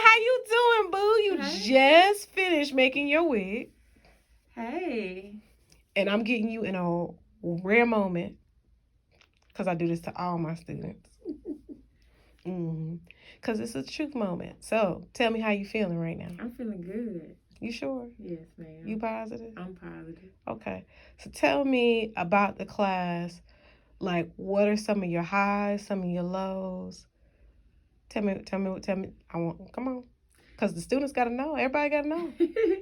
how you doing, boo? You just finished making your wig. Hey. And I'm getting you in a rare moment because I do this to all my students. Because it's a truth moment. So tell me how you feeling right now. I'm feeling good. You sure? Yes, ma'am. You positive? I'm positive. Okay. So tell me about the class. Like, what are some of your highs, some of your lows? Tell me. I want, come on. Because the students got to know. Everybody got to know.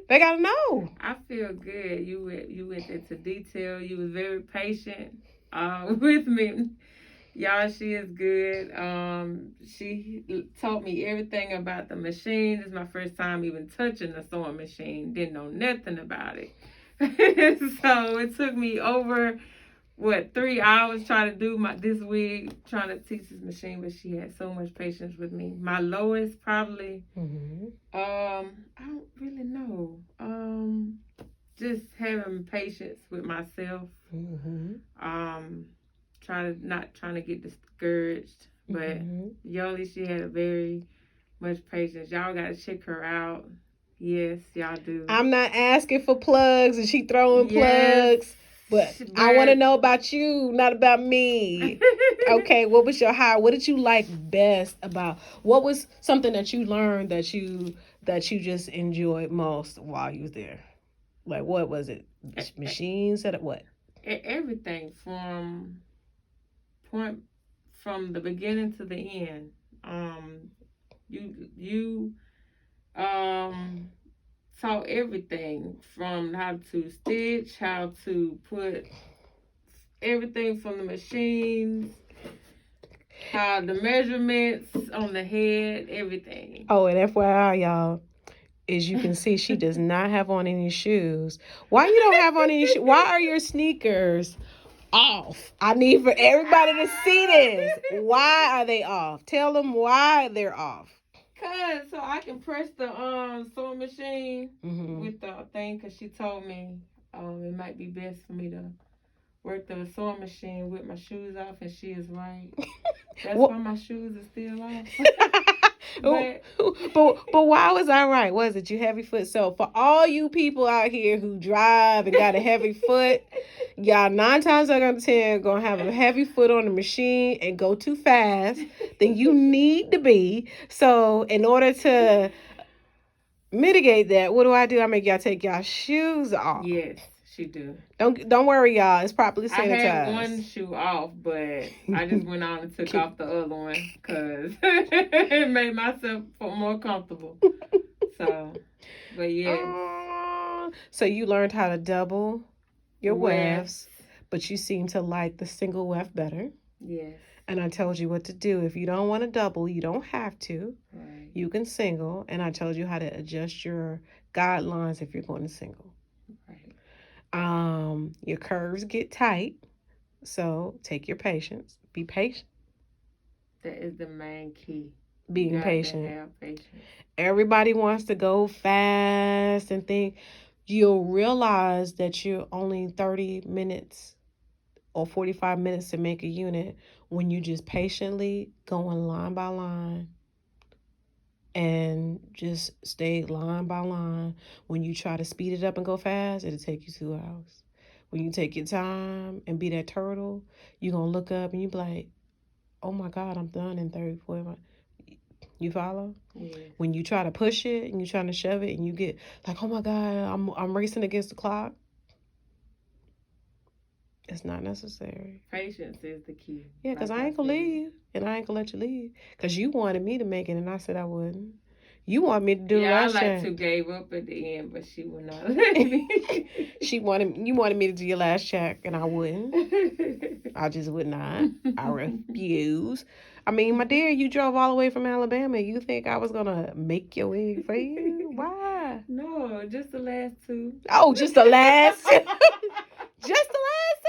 They got to know. I feel good. You went into detail. You was very patient with me. Y'all, she is good. She taught me everything about the machine. This is my first time even touching the sewing machine. Didn't know nothing about it. So it took me over 3 hours trying to do this wig, trying to teach this machine, but she had so much patience with me. My lowest probably, I don't really know. Just having patience with myself. Not trying to get discouraged. But Yoli, she had a very much patience. Y'all gotta check her out. Yes, y'all do. I'm not asking for plugs and she throwing plugs. But I want to know about you, not about me. Okay, what was your high? What did you like best about? What was something that you learned that you just enjoyed most while you was there? Like, what was it? Machines? What? Everything from the beginning to the end. You taught everything from how to stitch, how to put everything from the machines, how the measurements on the head, everything. Oh, and FYI, y'all, as you can see, she does not have on any shoes. Why you don't have on any shoes? Why are your sneakers off? I need for everybody to see this. Why are they off? Tell them why they're off. So I can press the sewing machine with the thing, because she told me it might be best for me to work the sewing machine with my shoes off, and she is right. That's why my shoes are still off. But why was I right? Was it you heavy foot? So for all you people out here who drive and got a heavy foot, y'all 9 times out of 10 gonna have a heavy foot on the machine and go too fast than you need to be. So in order to mitigate that, what do? I make y'all take y'all shoes off. Yes, she do. Don't worry, y'all. It's properly sanitized. I had one shoe off, but I just went on and took off the other one because it made myself feel more comfortable. So, but yeah. So you learned how to double your wefts, but you seem to like the single weft better. Yes. And I told you what to do. If you don't want to double, you don't have to. Right. You can single. And I told you how to adjust your guidelines if you're going to single. Right. Your curves get tight. So take your patience. Be patient. That is the main key. Being patient. Have patience. Everybody wants to go fast and think. You'll realize that you're only 30 minutes or 45 minutes to make a unit when you just patiently going line by line and just stay line by line. When you try to speed it up and go fast, it'll take you 2 hours. When you take your time and be that turtle, you're going to look up and you be like, oh my God, I'm done in 30, 40 minutes. You follow? Yeah. When you try to push it and you're trying to shove it and you get like, oh my God, I'm racing against the clock. It's not necessary. Patience is the key. Yeah, because I ain't going to leave. And I ain't going to let you leave. Because you wanted me to make it and I said I wouldn't. You want me to do last check. Yeah, I like to gave up at the end, but she would not let me. You wanted me to do your last check and I wouldn't. I just would not. I refuse. I mean, my dear, you drove all the way from Alabama. You think I was going to make your wig for you? Why? No, just the last 2. Oh, just the last 2? Just the last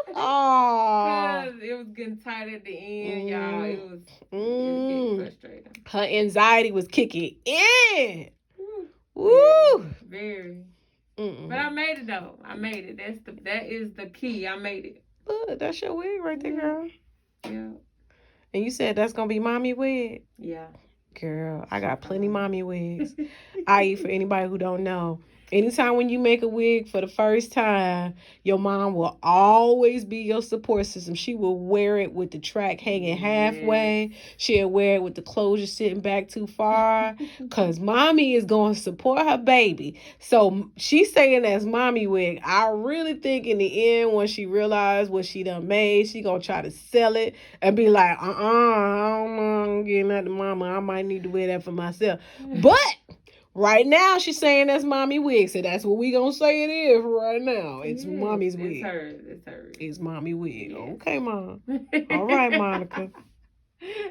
2? Oh. Because it was getting tight at the end, y'all. It was getting frustrating. Her anxiety was kicking in. Woo. Very. But I made it, though. I made it. That is the key. I made it. Look, that's your wig right there, girl. Yeah. And you said that's going to be mommy wig? Yeah. Girl, I got plenty mommy wigs. I.e. for anybody who don't know. Anytime when you make a wig for the first time, your mom will always be your support system. She will wear it with the track hanging halfway. She'll wear it with the closure sitting back too far. Because mommy is going to support her baby. So she's saying that's mommy wig. I really think in the end, when she realized what she done made, she going to try to sell it and be like, I don't know, I'm getting that to mama. I might need to wear that for myself. But right now, she's saying that's mommy wig, so that's what we gonna say it is right now. It's mommy's wig. It's hers. It's hers. It's mommy wig. Yes. Okay, Mom. All right, Monica.